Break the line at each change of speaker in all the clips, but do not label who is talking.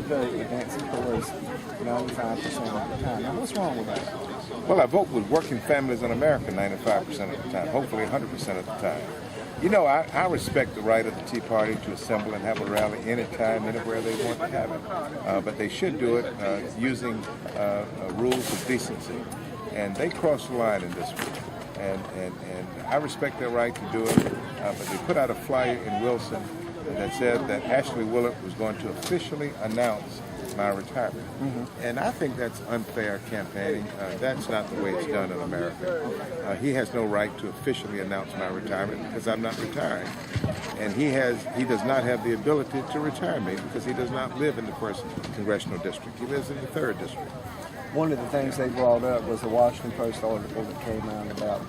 vote with Nancy Pelosi 95% of the time. Now, what's wrong with that?
Well, I vote with working families in America 95% of the time, hopefully 100% of the time. You know, I respect the right of the Tea Party to assemble and have a rally anytime, anywhere they want to have it. But they should do it using rules of decency. And they crossed the line in this one. And I respect their right to do it. But they put out a flyer in Wilson that said that Ashley Woolard was going to officially announce my retirement. And I think that's unfair campaigning. That's not the way it's done in America. He has no right to officially announce my retirement because I'm not retiring. And he does not have the ability to retire me because he does not live in the 1st Congressional District. He lives in the 3rd District.
One of the things they brought up was the Washington Post article that came out about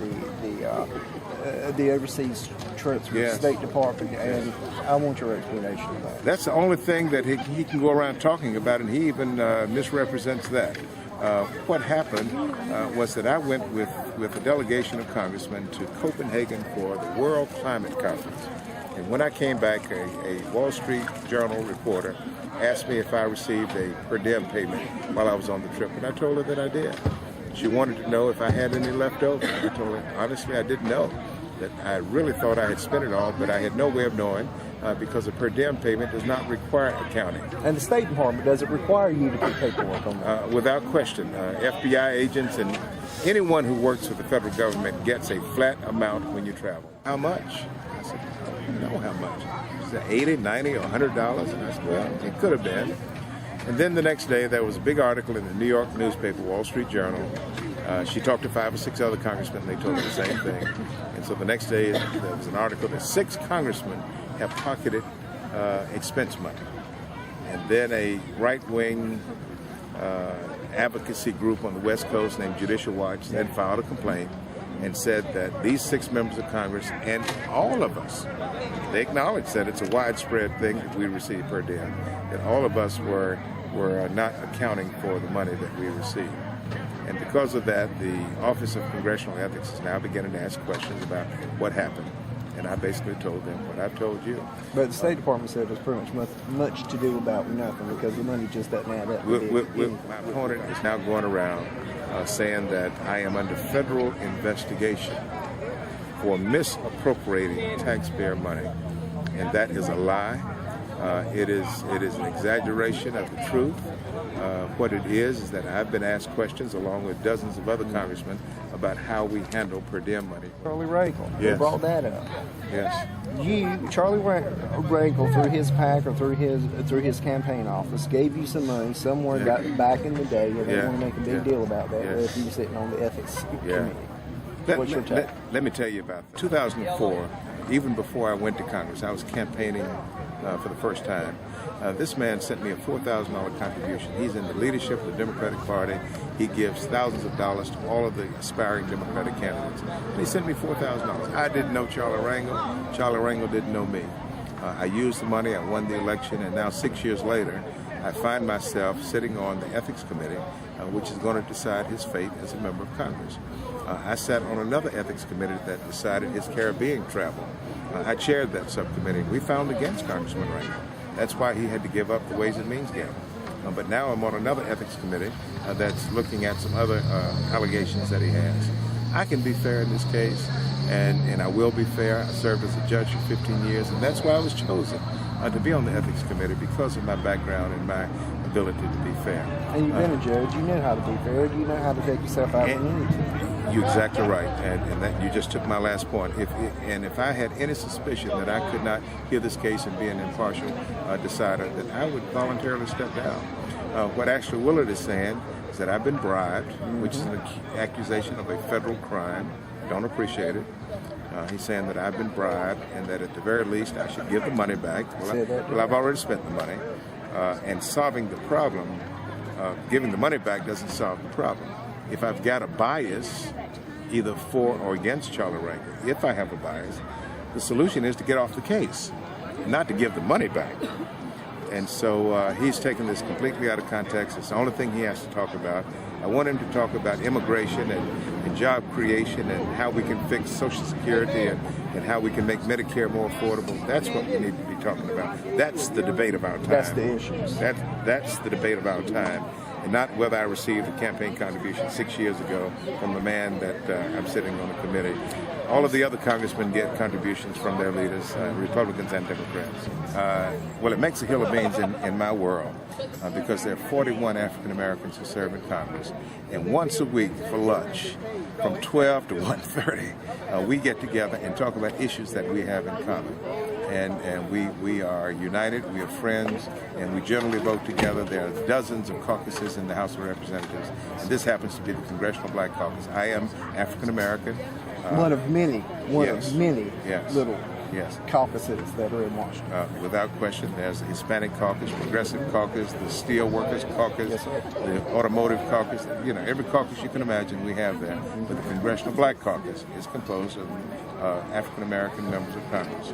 the overseas trips with the State Department, and I want your explanation of that.
That's the only thing that he can go around talking about, and he even misrepresents that. What happened was that I went with a delegation of congressmen to Copenhagen for the World Climate Conference. And when I came back, a Wall Street Journal reporter asked me if I received a per diem payment while I was on the trip, and I told her that I did. She wanted to know if I had any left over. I told her, honestly, I didn't know. That I really thought I had spent it all, but I had no way of knowing because a per diem payment does not require accounting.
And the State Department, does it require you to put paperwork on that?
Without question. FBI agents and anyone who works for the federal government gets a flat amount when you travel. How much? I said, I don't know how much. She said $80, $90, or $100. And I said, well, it could have been. And then the next day, there was a big article in the New York newspaper, Wall Street Journal. She talked to 5 or 6 other congressmen, and they told her the same thing. And so the next day, there was an article that 6 congressmen have pocketed expense money. And then a right-wing advocacy group on the West Coast named Judicial Watch then filed a complaint and said that these 6 members of Congress and all of us, they acknowledged that it's a widespread thing that we receive per diem, that all of us were not accounting for the money that we received. And because of that, the Office of Congressional Ethics is now beginning to ask questions about what happened. And I basically told them what I've told you.
But the State Department said there's pretty much to do about nothing because the money just doesn't add up.
My opponent is now going around saying that I am under federal investigation for misappropriating taxpayer money. And that is a lie. It is an exaggeration of the truth. What it is that I've been asked questions along with dozens of other congressmen about how we handle per diem money.
Charlie Rankle,
yes.
You brought that up.
Yes.
Charlie Rankle, through his PAC or through his campaign office, gave you some money somewhere back in the day. They don't want to make a big deal about that. If you were sitting on the ethics committee. What's your take?
Let me tell you about that. 2004, even before I went to Congress, I was campaigning for the first time. This man sent me a $4,000 contribution. He's in the leadership of the Democratic Party. He gives thousands of dollars to all of the aspiring Democratic candidates. And he sent me $4,000. I didn't know Charlie Rangel. Charlie Rangel didn't know me. I used the money. I won the election. And now 6 years later, I find myself sitting on the Ethics Committee, which is going to decide his fate as a member of Congress. I sat on another ethics committee that decided his Caribbean travel. I chaired that subcommittee. We found against Congressman Rangel. That's why he had to give up the Ways and Means game. But now I'm on another ethics committee that's looking at some other allegations that he has. I can be fair in this case, and I will be fair. I served as a judge for 15 years, and that's why I was chosen to be on the ethics committee, because of my background and my ability to be fair.
And you've been a judge. You know how to be fair. You know how to take yourself out when you need to.
You're exactly right, and that you just took my last point. If I had any suspicion that I could not hear this case and be an impartial decider, then I would voluntarily step down. What Ashley Woolard is saying is that I've been bribed, which is an accusation of a federal crime. Don't appreciate it. He's saying that I've been bribed and that at the very least I should give the money back. Well, I've already spent the money. And solving the problem, giving the money back doesn't solve the problem. If I've got a bias, either for or against Charlie Rangel, if I have a bias, the solution is to get off the case, not to give the money back. And so he's taken this completely out of context. It's the only thing he has to talk about. I want him to talk about immigration and and job creation and how we can fix Social Security and how we can make Medicare more affordable. That's what we need to be talking about. That's the debate of our time.
That's the issues.
That's the debate of our time, and not whether I received a campaign contribution 6 years ago from the man that I'm sitting on the committee. All of the other congressmen get contributions from their leaders, Republicans and Democrats. Well, it makes a hill of beans in my world because there are 41 African Americans who serve in Congress. And once a week for lunch, from 12 to 1:30, we get together and talk about issues that we have in common. And we are united, we are friends, and we generally vote together. There are dozens of caucuses in the House of Representatives, and this happens to be the Congressional Black Caucus. I am African American.
One of many
Yes.
little caucuses that are in Washington.
Without question, there's the Hispanic Caucus, Progressive Caucus, the Steel Workers Caucus, the Automotive Caucus. You know, every caucus you can imagine we have there. But the Congressional Black Caucus is composed of African American members of Congress.